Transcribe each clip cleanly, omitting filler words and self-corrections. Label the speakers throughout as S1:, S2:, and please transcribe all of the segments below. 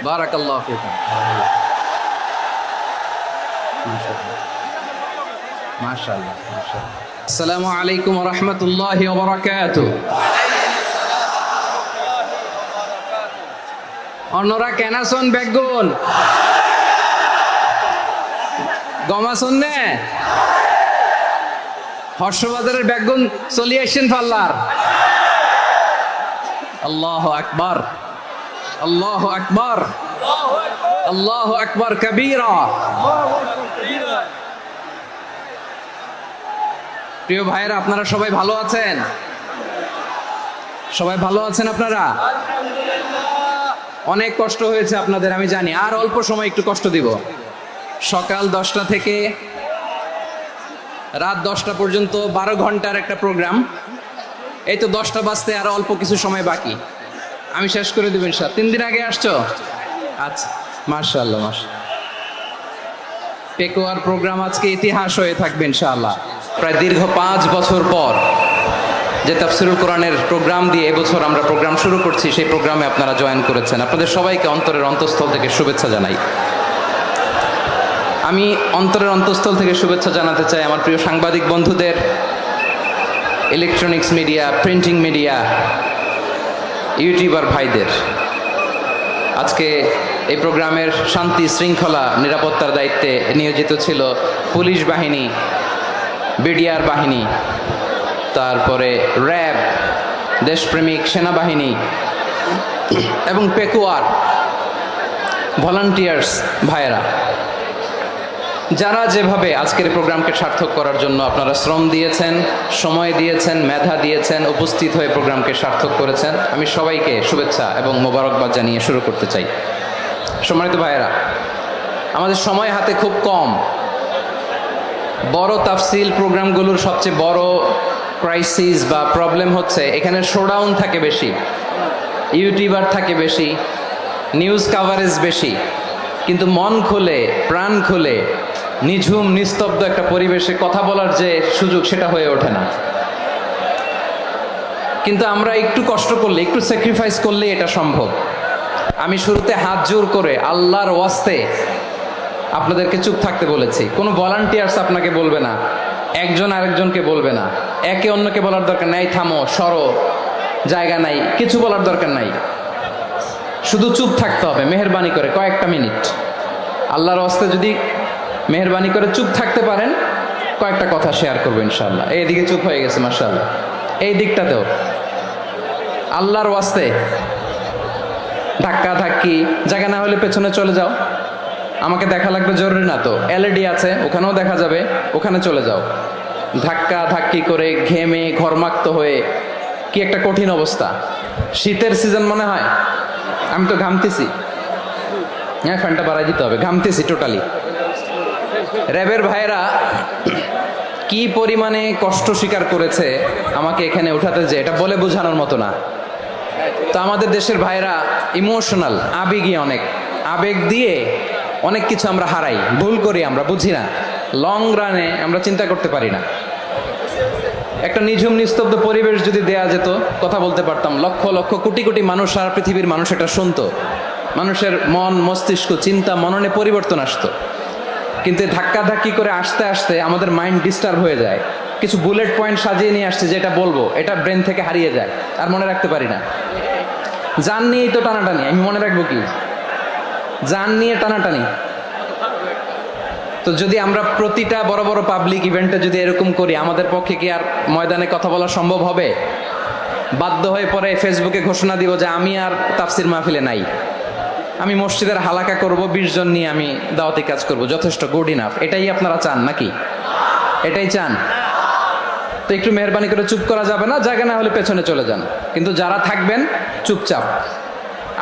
S1: বারাকাল্লাহু ফিকুম। মাশাআল্লাহ মাশাআল্লাহ। আসসালামু আলাইকুম ওয়া রাহমাতুল্লাহি ওয়া বারাকাতুহু। অন্যরা কেন আছেন বেগুন গমাছুন নে হর্ষবাজারের বেগুন চলি আসছেন পাল্লার। আল্লাহু আকবার আল্লাহু আকবার আল্লাহু আকবার কবীরা। প্রিয় ভাইরা, আপনারা সবাই ভালো আছেন? সবাই ভালো আছেন আপনারা? অনেক কষ্ট হয়েছে আপনাদের আমি জানি, আর অল্প সময় একটু কষ্ট দিব। সকাল 10টা থেকে রাত 10টা পর্যন্ত 12 ঘন্টার একটা প্রোগ্রাম। এই তো 10টা বাজতে আর অল্প কিছু সময় বাকি, আমি শেষ করে দেব ইনশাআল্লাহ। 3 দিন আগে আসছো? আচ্ছা, মাশাআল্লাহ মাশাআল্লাহ। পেকুয়ার প্রোগ্রাম আজকে ইতিহাস হয়ে থাকবে ইনশাআল্লাহ। প্রায় দীর্ঘ 5 বছর পর যে তাফসিরুল কোরআনের প্রোগ্রাম দিয়ে এবছর আমরা প্রোগ্রাম শুরু করছি, সেই প্রোগ্রামে আপনারা জয়েন করেছেন। আপনাদের সবাইকে অন্তরের অন্তঃস্থল থেকে শুভেচ্ছা জানাই। আমি অন্তরের অন্তঃস্থল থেকে শুভেচ্ছা জানাতে চাই আমার প্রিয় সাংবাদিক বন্ধুদের, electronics media, printing media, YouTuber ভাইদের। আজকে এই প্রোগ্রামের শান্তি শৃঙ্খলা নিরাপত্তার দায়িত্বে নিয়োজিত ছিল পুলিশ বাহিনী, বিডিআর বাহিনী, তারপরে র্যাব, দেশপ্রেমিক সেনাবাহিনী এবং পেকুয়ার ভলান্টিয়ার্স ভাইয়েরা, যারা যেভাবে আজকের প্রোগ্রামকে সার্থক করার জন্য আপনারা শ্রম দিয়েছেন, সময় দিয়েছেন, মেধা দিয়েছেন, উপস্থিত হয়ে প্রোগ্রামকে সার্থক করেছেন, আমি সবাইকে শুভেচ্ছা এবং মোবারকবাদ জানিয়ে শুরু করতে চাই। সম্মানিত ভাইয়েরা, আমাদের সময় হাতে খুব কম। বড় তাফসিল প্রোগ্রামগুলোর সবচেয়ে বড় ক্রাইসিস বা প্রবলেম হচ্ছে এখানে শোডাউন থাকে বেশি, ইউটিউবার থাকে বেশি, নিউজ কাভারেজ বেশি, কিন্তু মন খুলে প্রাণ খুলে নিঝুম নিস্তব্ধ একটা পরিবেশে কথা বলার যে সুযোগ, সেটা হয়ে ওঠে না। কিন্তু আমরা একটু কষ্ট করলে, একটু স্যাক্রিফাইস করলে এটা সম্ভব। আমি শুরুতে হাত জোর করে আল্লাহর ওয়াস্তে আপনাদেরকে চুপ থাকতে বলেছি। কোনো ভলান্টিয়ার্স আপনাকে বলবে না, একজন আরেকজনকে বলবে না, একে অন্যকে বলার দরকার নাই, থামো সরো, জায়গা নাই, কিছু বলার দরকার নাই। শুধু চুপ থাকতে হবে মেহেরবানি করে কয়েকটা মিনিট। আল্লাহর ওয়াস্তে যদি মেহেরবানি করে চুপ থাকতে পারেন, কয়েকটা কথা শেয়ার করবো ইনশাআল্লাহ। এইদিকে চুপ হয়ে গেছে মাশাআল্লাহ, এই দিকটাতেও আল্লাহর ওয়াস্তে ধাক্কা ধাক্কি, জায়গা না হলে পেছনে চলে যাও। আমাকে দেখা লাগবে জরুরি না তো, এলইডি আছে, ওখানেও দেখা যাবে, ওখানে চলে যাও। ধাক্কা ধাক্কি করে ঘেমে ঘরমাক্ত হয়ে কি একটা কঠিন অবস্থা। শীতের সিজন মনে হয়, আমি তো ঘামতেছি। হ্যাঁ, ফ্যানটা বাড়াই দিতে হবে, ঘামতেছি টোটালি। র্যাবের ভাইয়েরা কি পরিমাণে কষ্ট স্বীকার করেছে আমাকে এখানে উঠাতে, যে এটা বলে বোঝানোর মতো না। তো আমাদের দেশের ভাইয়েরা ইমোশনাল, আবেগী, অনেক আবেগ দিয়ে অনেক কিছু আমরা হারাই, ভুল করি, আমরা বুঝি না, লং রানে আমরা চিন্তা করতে পারি না। একটা নিঝুম নিস্তব্ধ পরিবেশ যদি দেয়া যেত, কথা বলতে পারতাম, লক্ষ লক্ষ কোটি কোটি মানুষ, সারা পৃথিবীর মানুষ এটা শুনতো, মানুষের মন মস্তিষ্ক চিন্তা মননে পরিবর্তন আসতো। কিন্তু ধাক্কা ধাক্কি করে আসতে আসতে আমাদের মাইন্ড ডিস্টার্ব হয়ে যায়। কিছু বুলেট পয়েন্ট সাজিয়ে নিয়ে আসছে, যেটা বলবো এটা ব্রেন থেকে হারিয়ে যায়, আর মনে রাখতে পারি না। জান নিয়েই তো টানাটানি, আমি মনে রাখবো কি? জান নিয়ে টানাটানি। তো যদি আমরা প্রতিটা বড় বড় পাবলিক ইভেন্টে যদি এরকম করি, আমাদের পক্ষে কি আর ময়দানে কথা বলা সম্ভব হবে? বাধ্য হয়ে পরে ফেসবুকে ঘোষণা দিব যে আমি আর তাফসির মাহফিলে নাই, আমি মসজিদের হালাকা করব, 20 জন নিয়ে আমি দাওয়াতি কাজ করব, যথেষ্ট, গুড ইনাফ। এটাই আপনারা চান নাকি? এটাই চান? তো একটু মেহরবানি করে চুপ করা যাবে না? জায়গা না হলে পেছনে চলে যান, কিন্তু যারা থাকবেন চুপচাপ,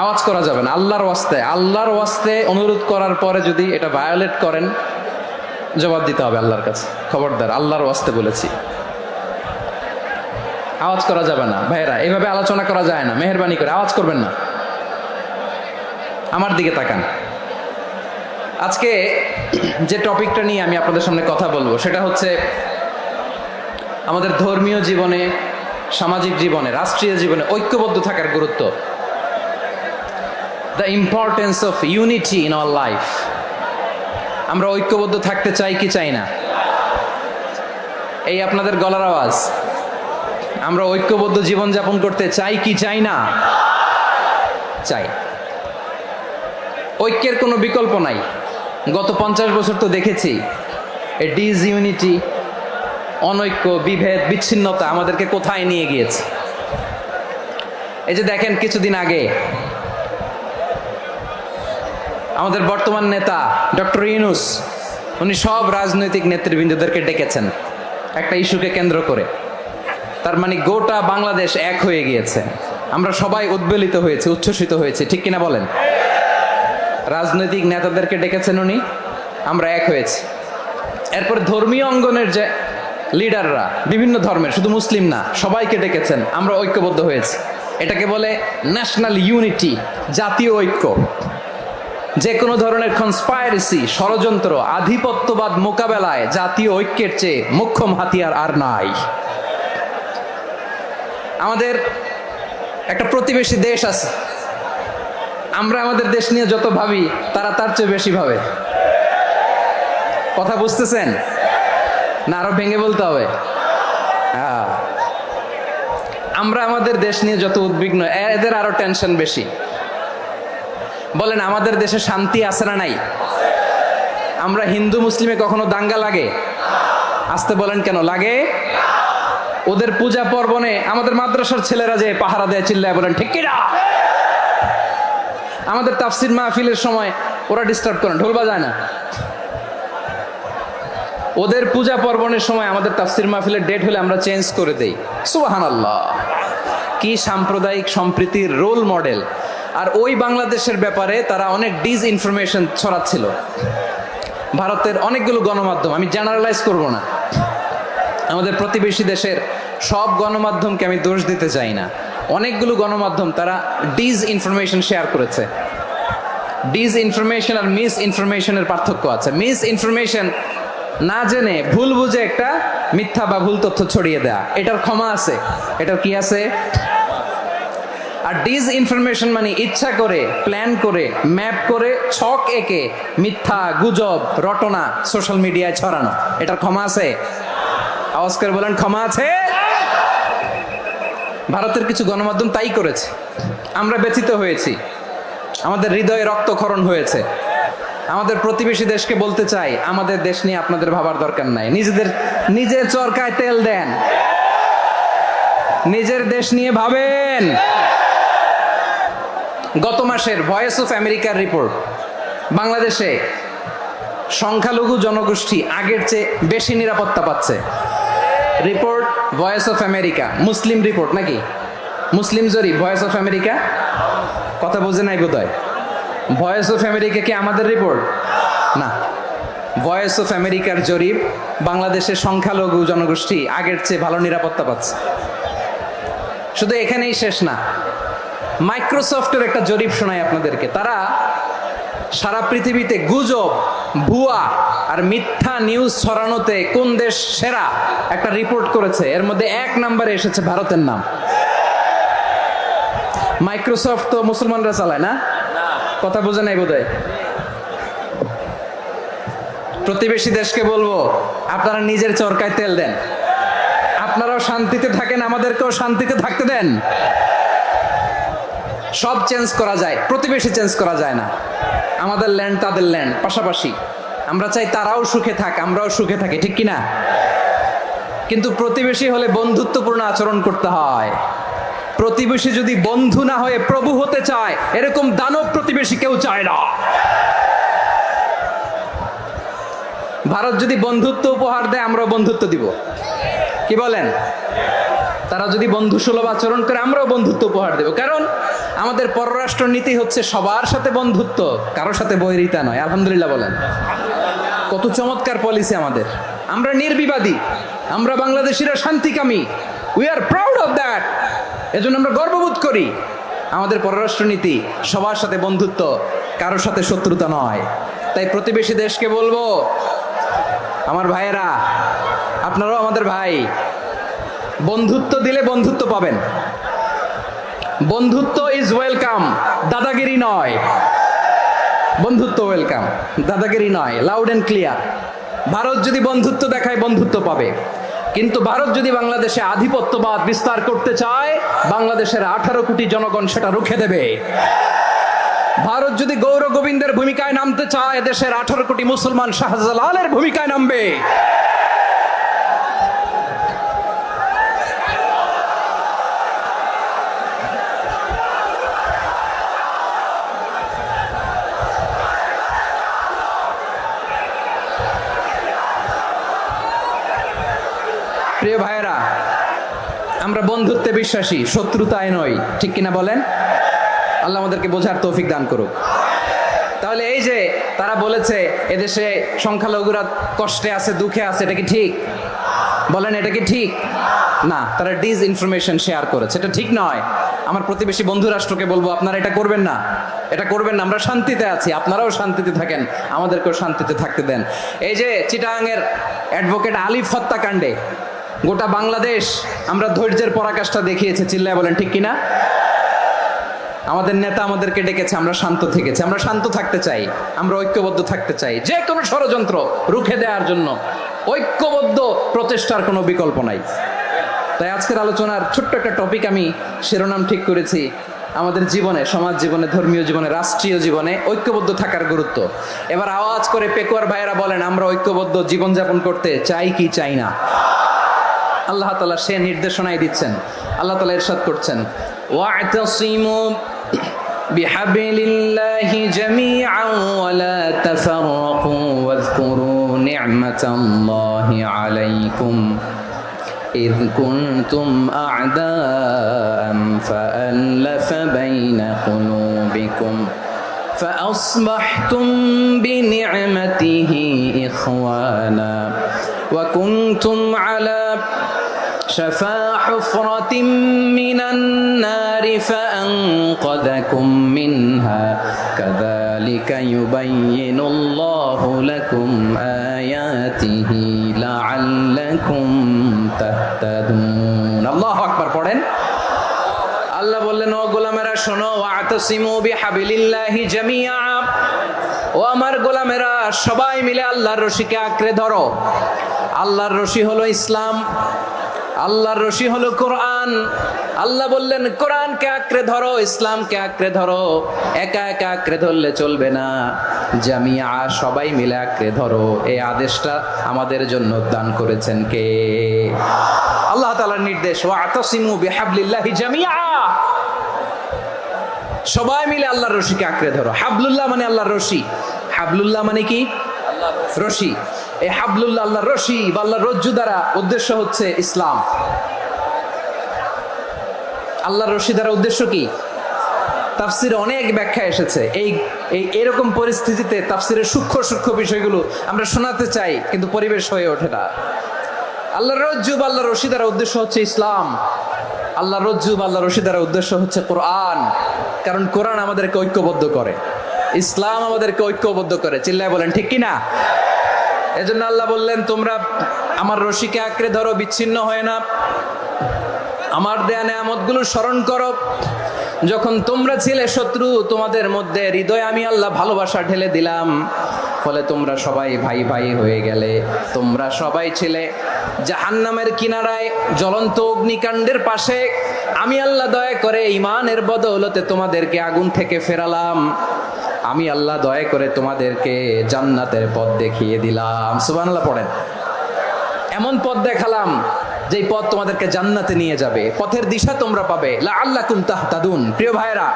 S1: আওয়াজ করা যাবে না। আল্লাহর ওয়াস্তে, আল্লাহর ওয়াস্তে অনুরোধ করার পরে যদি এটা ভায়োলেট করেন, জবাব দিতে হবে আল্লাহর কাছে। খবরদার, আল্লাহর ওয়াস্তে বলেছি, আওয়াজ করা যাবে না। ভাইয়েরা, এইভাবে আলোচনা করা যায় না, মেহরবানি করে আওয়াজ করবেন না। আমার দিকে তাকান। আজকে যে টপিকটা নিয়ে আমি আপনাদের সামনে কথা বলবো, সেটা হচ্ছে আমাদের ধর্মীয় জীবনে, সামাজিক জীবনে, রাষ্ট্রীয় জীবনে ঐক্যবদ্ধ থাকার গুরুত্ব। The importance of unity in our life. আমরা ঐক্যবদ্ধ থাকতে চাই কি চাই না? এই আপনাদের গলার আওয়াজ। আমরা ঐক্যবদ্ধ জীবনযাপন করতে চাই কি চাই না? চাই। ঐক্যের কোনো বিকল্প নাই। গত 50 বছর তো দেখেছি এই ডিসইউনিটি, অনৈক্য, বিভেদ, বিচ্ছিন্নতা আমাদেরকে কোথায় নিয়ে গিয়েছে। এই যে দেখেন কিছুদিন আগে আমাদের বর্তমান নেতা ডক্টর ইউনূস, উনি সব রাজনৈতিক নেতৃবৃন্দদেরকে ডেকেছেন একটা ইস্যুকে কেন্দ্র করে। তার মানে গোটা বাংলাদেশ এক হয়ে গিয়েছে। আমরা সবাই উদ্বেলিত হয়েছে, উচ্ছ্বসিত হয়েছে, ঠিক কিনা বলেন? রাজনৈতিক নেতাদেরকে ডেকেছেন উনি, আমরা এক হয়েছি। এরপর ধর্মীয় অঙ্গনের যে লিডাররা, বিভিন্ন ধর্মের, শুধু মুসলিম না, সবাইকে ডেকেছেন, আমরা ঐক্যবদ্ধ হয়েছি। এটাকে বলে ন্যাশনাল ইউনিটি, জাতীয় ঐক্য। যে কোনো ধরনের কনস্পাইরেসি, ষড়যন্ত্র, আধিপত্যবাদ মোকাবেলায় জাতীয় ঐক্যের চেয়ে মোক্ষম হাতিয়ার আর নাই। আমাদের একটা প্রতিবেশী দেশ আছে, আমরা আমাদের দেশ নিয়ে যত ভাবি তারা তার চেয়ে বেশি ভাবে। কথা বুঝতেছেন না? আরো ভেঙে বলতে হবে। আমরা আমাদের দেশ নিয়ে যত উদ্বিগ্ন, এদের আরো টেনশন বেশি। বলেন আমাদের দেশে শান্তি আছে না নাই? আমরা হিন্দু মুসলিমে কখনো দাঙ্গা লাগে? আসতে বলেন কেন লাগে? ওদের পূজা পার্বণে আমাদের মাদ্রাসার ছেলেরা যে পাহারা দেয়, চিল্লায় বলেন ঠিক কিনা? আমাদের তাফসির মাহফিলের সময় ওরা ডিস্টার্ব করেন, ঢোল বাজায় না। ওদের পূজা পার্বণের সময় আমাদের তাফসির মাহফিলের ডেট হলে আমরা চেঞ্জ করে দেই। সুবহানাল্লাহ, কি সাম্প্রদায়িক সম্প্রীতির রোল মডেল। আর ওই বাংলাদেশের ব্যাপারে তারা অনেক ডিসইনফরমেশন ছড়াচ্ছিল। ভারতের অনেকগুলো গণমাধ্যম, আমি জেনারেলাইজ করব না, আমাদের প্রতিবেশী দেশের সব গণমাধ্যমকে আমি দোষ দিতে চাই না, অনেকগুলো গণমাধ্যম তারা ডিসইনফরমেশন শেয়ার করেছে। ডিসইনফরমেশন আর মিস ইনফরমেশনের পার্থক্য আছে। মিস ইনফরমেশন না জেনে ভুল বুঝে একটা মিথ্যা বা ভুল তথ্য ছড়িয়ে দেয়া, এটার ক্ষমা আছে, এটার কি আছে? আর ডিসইনফরমেশন মানে ইচ্ছা করে, প্ল্যান করে, ম্যাপ করে, ছক এঁকে মিথ্যা, গুজব, রটনা সোশ্যাল মিডিয়ায় ছড়ানো, এটার ক্ষমা আছে? আওয়াজ করে বলেন ক্ষমা আছে? ভারতের কিছু গণমাধ্যম তাই করেছে, আমরা ব্যথিত হয়েছি, আমাদের হৃদয়ে রক্তক্ষরণ হয়েছে। আমাদের প্রতিবেশী দেশকে বলতে চাই, আমাদের দেশ নিয়ে আপনাদের ভাবার দরকার নাই, নিজের চরকায় তেল দেন, নিজের দেশ নিয়ে ভাবেন। গত মাসের ভয়েস অফ আমেরিকার রিপোর্ট, বাংলাদেশে সংখ্যালঘু জনগোষ্ঠী আগের চেয়ে বেশি নিরাপত্তা পাচ্ছে। Report voice of America, Muslim report নাকি? মুসলিম জরিপ, ভয়েস অফ আমেরিকা। কথা বোঝে নাই বোধহয়। ভয়েস অফ আমেরিকা কি আমাদের রিপোর্ট না? ভয়েস অফ আমেরিকার জরিপ, বাংলাদেশের সংখ্যালঘু জনগোষ্ঠী আগের চেয়ে ভালো নিরাপত্তা পাচ্ছে। শুধু এখানেই শেষ না, মাইক্রোসফটের একটা জরিপ শোনাই আপনাদেরকে। তারা সারা পৃথিবীতে গুজব, ভুয়া আর মিথ্যা নিউজ ছড়ানোতে কোন দেশ সেরা একটা রিপোর্ট করেছে। এর মধ্যে 1 নম্বরে এসেছে ভারতের নাম। মাইক্রোসফট তো মুসলমানরা চালায় না? কথা বোঝে নাই বোধহয়। প্রতিবেশী দেশকে বলবো, আপনারা নিজের চরকায় তেল দেন, আপনারাও শান্তিতে থাকেন, আমাদেরকেও শান্তিতে থাকতে দেন। সব চেঞ্জ করা যায়, প্রতিবেশী চেঞ্জ করা যায় না। আমাদের ল্যান্ড তাদের ল্যান্ড, পাশাপাশি। আমরা চাই তারাও সুখে থাক, আমরাও সুখে থাকি, ঠিক কিনা? কিন্তু প্রতিবেশী হলে বন্ধুত্বপূর্ণ আচরণ করতে হয়। প্রতিবেশী যদি বন্ধু না হয়ে প্রভু হতে চায়, এরকম দানব প্রতিবেশী কেউ চায় না। ভারত যদি বন্ধুত্ব উপহার দেয়, আমরা বন্ধুত্ব দিব, কি বলেন? তারা যদি বন্ধু সুলভ আচরণ করে, আমরাও বন্ধুত্ব উপহার দেব। কারণ আমাদের পররাষ্ট্র নীতি হচ্ছে সবার সাথে বন্ধুত্ব, কারোর সাথে বৈরিতা নয়। আলহামদুলিল্লাহ বলেন। কত চমৎকার পলিসি আমাদের। আমরা নির্বিবাদী, আমরা বাংলাদেশিরা শান্তিকামী। We are proud of that. এজন্য আমরা গর্ববোধ করি। আমাদের পররাষ্ট্র নীতি সবার সাথে বন্ধুত্ব, কারোর সাথে শত্রুতা নয়। তাই প্রতিবেশী দেশকে বলবো, আমার ভাইয়েরা, আপনারাও আমাদের ভাই, বন্ধুত্ব দিলে বন্ধুত্ব পাবেন। বন্ধুত্ব ইজ ওয়েলকাম, দাদাগিরি নয়। বন্ধুত্ব ওয়েলকাম, দাদাগিরি নয়, লাউড এন্ড ক্লিয়ার। ভারত যদি বন্ধুত্ব দেখায়, বন্ধুত্ব পাবে। কিন্তু ভারত যদি বাংলাদেশে আধিপত্যবাদ বিস্তার করতে চায়, বাংলাদেশের 18 কোটি জনগণ সেটা রুখে দেবে। ভারত যদি গৌর গোবিন্দের ভূমিকায় নামতে চায়, দেশের 18 কোটি মুসলমান শাহজালালের ভূমিকায় নামবে। প্রিয় ভাইয়েরা, আমরা বন্ধুত্বে বিশ্বাসী, শত্রুতায় নই, ঠিক কিনা বলেন? আল্লাহ আমাদেরকে বোঝার তৌফিক দান করুক। তাহলে এই যে তারা বলেছে এদেশে সংখ্যালঘুরা কষ্টে আছে, দুঃখে আছে, এটা কি ঠিক? বলেন, এটা কি ঠিক? না, তারা ডিস ইনফরমেশন শেয়ার করেছে, এটা ঠিক নয়। আমার প্রতিবেশী বন্ধু রাষ্ট্রকে বলবো, আপনারা এটা করবেন না, এটা করবেন না। আমরা শান্তিতে আছি, আপনারাও শান্তিতে থাকেন, আমাদেরকেও শান্তিতে থাকতে দেন। এই যে চিটাগাংয়ের অ্যাডভোকেট আলিফ হত্যাকাণ্ডে গোটা বাংলাদেশ আমরা ধৈর্যের পরাকাষ্ঠা দেখিয়েছে, চিল্লায় বলেন ঠিক কিনা? আমাদের নেতা আমাদেরকে ডেকেছে, আমরা শান্ত থেকেছি। আমরা শান্ত থাকতে চাই, আমরা ঐক্যবদ্ধ থাকতে চাই। যে কোনো ষড়যন্ত্র রুখে দেওয়ার জন্য ঐক্যবদ্ধ প্রচেষ্টার কোনো বিকল্প নাই। তাই আজকের আলোচনার ছোট্ট একটা টপিক আমি শিরোনাম ঠিক করেছি, আমাদের জীবনে, সমাজ জীবনে, ধর্মীয় জীবনে, রাষ্ট্রীয় জীবনে ঐক্যবদ্ধ থাকার গুরুত্ব। এবার আওয়াজ করে পেকুয়ার ভাইয়েরা বলেন, আমরা ঐক্যবদ্ধ জীবনযাপন করতে চাই কি চাই না? আল্লাহ তাআলা সে নির্দেশনাই দিচ্ছেন। আল্লাহ তাআলা ইরশাদ করছেন, ওয়া'তাসিমু বিহাবলিল্লাহি জামিআন ওয়া লা তাফাররাকু ওয়াযকুরু নি'মাতাল্লাহি আলাইকুম إذ كنتم أعداء فألف بين قلوبكم فأصبحتم بنعمته إخوانا وكنتم على شفا حفرة من النار فأنقذكم منها كذلك يبين الله لكم آياته لعلكم تهتدون الله أكبر পড়েন। আল্লাহ বললেন, ও গোলামেরা শোনো, ওয়া'তাসিমু বিহাবলিল্লাহি জামিআ, ও আমার গোলামেরা সবাই মিলে আল্লাহর রশিকে আঁকড়ে ধরো। আল্লাহর রশি হলো ইসলাম, আল্লাহর রশি হলো কোরআন। আল্লাহ বললেন, কোরআনকে আঁকড়ে ধরো, ইসলামকে আঁকড়ে ধরো। একা একা আঁকড়ে ধরলে চলবে না, জামিয়া, সবাই মিলে আঁকড়ে ধরো। এই আদেশটা আমাদের জন্য দান করেছেন কে? আল্লাহ তাআলার নির্দেশ, ওয়া'তাসিমু বিহাবলিল্লাহি জামিআ, সবাই মিলে আল্লাহর রশিকে আঁকড়ে ধরো। হাবলুল্লাহ মানে আল্লাহর রশি। হাবলুল্লাহ মানে কি? রশি। এই হাবলুল্লাহ, আল্লাহর রশি বা আল্লাহর রজ্জু দ্বারা উদ্দেশ্য হচ্ছে ইসলাম। আল্লাহর রশি দ্বারা উদ্দেশ্য কি? তাফসিরে অনেক ব্যাখ্যা এসেছে। এরকম পরিস্থিতিতে তাফসিরের সূক্ষ্ম সূক্ষ্ম বিষয়গুলো আমরা শোনাতে চাই, কিন্তু পরিবেশ হয়ে ওঠে না। আল্লাহর রজ্জু বা আল্লাহর রশি দ্বারা উদ্দেশ্য হচ্ছে ইসলাম। আল্লাহর রজ্জু বা আল্লাহর রশি দ্বারা উদ্দেশ্য হচ্ছে কোরআন, কারণ কোরআন আমাদেরকে ঐক্যবদ্ধ করে, ইসলাম আমাদেরকে ঐক্যবদ্ধ করে। চিল্লায় বলেন ঠিক কিনা? এজন্য আল্লাহ বললেন, তোমরা আমার রশিকে আঁকড়ে ধরো, বিচ্ছিন্ন হয় না। আমার দেয়া নেয়ামতগুলো স্মরণ করো। যখন তোমরা ছিলে শত্রু, তোমাদের মধ্যে হৃদয়ে আমি আল্লাহ ভালোবাসা ঢেলে দিলাম, ফলে তোমরা সবাই ভাই ভাই হয়ে গেলে। তোমরা সবাই ছিলে জাহান্নামের কিনারায়, জ্বলন্ত অগ্নিকাণ্ডের পাশে। আমি আল্লাহ দয়া করে ঈমানের বদৌলতে তোমাদেরকে আগুন থেকে ফেরালাম। আমি আল্লাহ দয়া করে তোমাদেরকে জান্নাতের পথ দেখিয়ে দিলাম। সুবহানাল্লাহ পড়েন। এমন পথ দেখালাম যেই পথ তোমাদেরকে জান্নাতে নিয়ে যাবে, পথের দিশা তোমরা পাবে। লাআল্লাকুম তাহতাদুন। প্রিয় ভাইরা,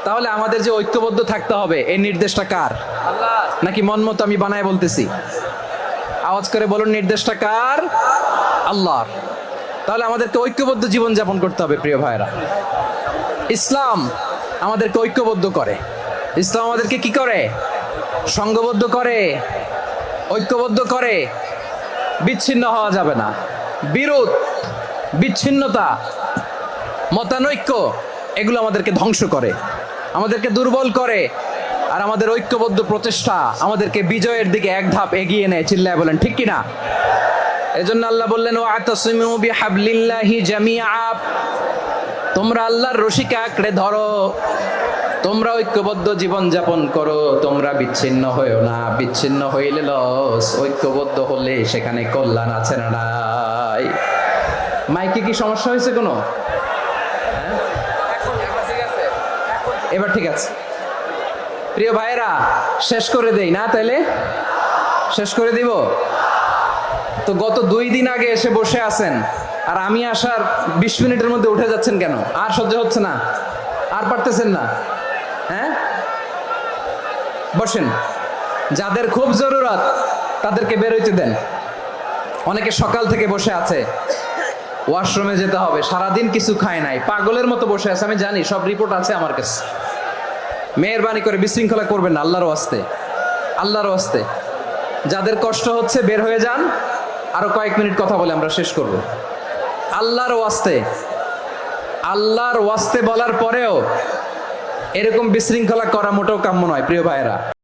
S1: তাহলে আমাদের যে ঐক্যবদ্ধ থাকতে হবে, এই নির্দেশটা কার? আল্লাহ। নাকি মন মতো আমি বানায় বলতেছি? আওয়াজ করে বলুন, নির্দেশটা কার? আল্লাহর। তাহলে আমাদেরকে ঐক্যবদ্ধ জীবন যাপন করতে হবে। প্রিয় ভাইরা, ইসলাম আমাদেরকে ঐক্যবদ্ধ করে। ইসলাম আমাদেরকে কি করে? সংঘবদ্ধ করে, ঐক্যবদ্ধ করে। বিচ্ছিন্ন হওয়া যাবে না। বিরোধ, বিচ্ছিন্নতা, মতানৈক্য, এগুলো আমাদেরকে ধ্বংস করে, আমাদেরকে দুর্বল করে। আর আমাদের ঐক্যবদ্ধ প্রচেষ্টা আমাদেরকে বিজয়ের দিকে এক ধাপ এগিয়ে নেয়। চিল্লায় বলেন ঠিক কিনা? এজন্য আল্লাহ বললেন, ওয়া'তাসিমু বিহাবলিল্লাহি জামিআ, তোমরা আল্লাহর রশিকে আঁকড়ে ধরো, তোমরা ঐক্যবদ্ধ জীবন যাপন করো, তোমরা বিচ্ছিন্ন হয়েও না। বিচ্ছিন্ন হইলে লস, ঐক্যবদ্ধ হলে সেখানে কল্যাণ আছে না নাই? মাইকে কি সমস্যা হয়েছে কোনো? এবার ঠিক আছে। প্রিয় ভাইয়েরা, শেষ করে দেই না তাইলে? শেষ করে দিব তো? গত 2 দিন আগে এসে বসে আছেন, আর আমি আসার 20 মিনিটের মধ্যে উঠে যাচ্ছেন কেন? আর সহ্য হচ্ছে না? আর পারতেছেন না? হ্যাঁ, বসেন। যাদের খুব জরুরত তাদেরকে বের হইতে দেন। অনেকে সকাল থেকে বসে আছে, ওয়াশরুমে যেতে হবে, সারাদিন কিছু খায় নাই, পাগলের মতো বসে আছে। আমি জানি, সব রিপোর্ট আছে আমার কাছে। মেহেরবানি করে বিশৃঙ্খলা করবেন না, আল্লাহর ওয়াস্তে, আল্লাহর ওয়াস্তে। যাদের কষ্ট হচ্ছে বের হয়ে যান। আরো কয়েক মিনিট কথা বলে আমরা শেষ করব। আল্লাহর ওয়াস্তে, আল্লাহর ওয়াস্তে বলার পরেও এরকম বিশৃঙ্খলা করা মোটেও কাম্য নয় প্রিয় ভাইয়েরা।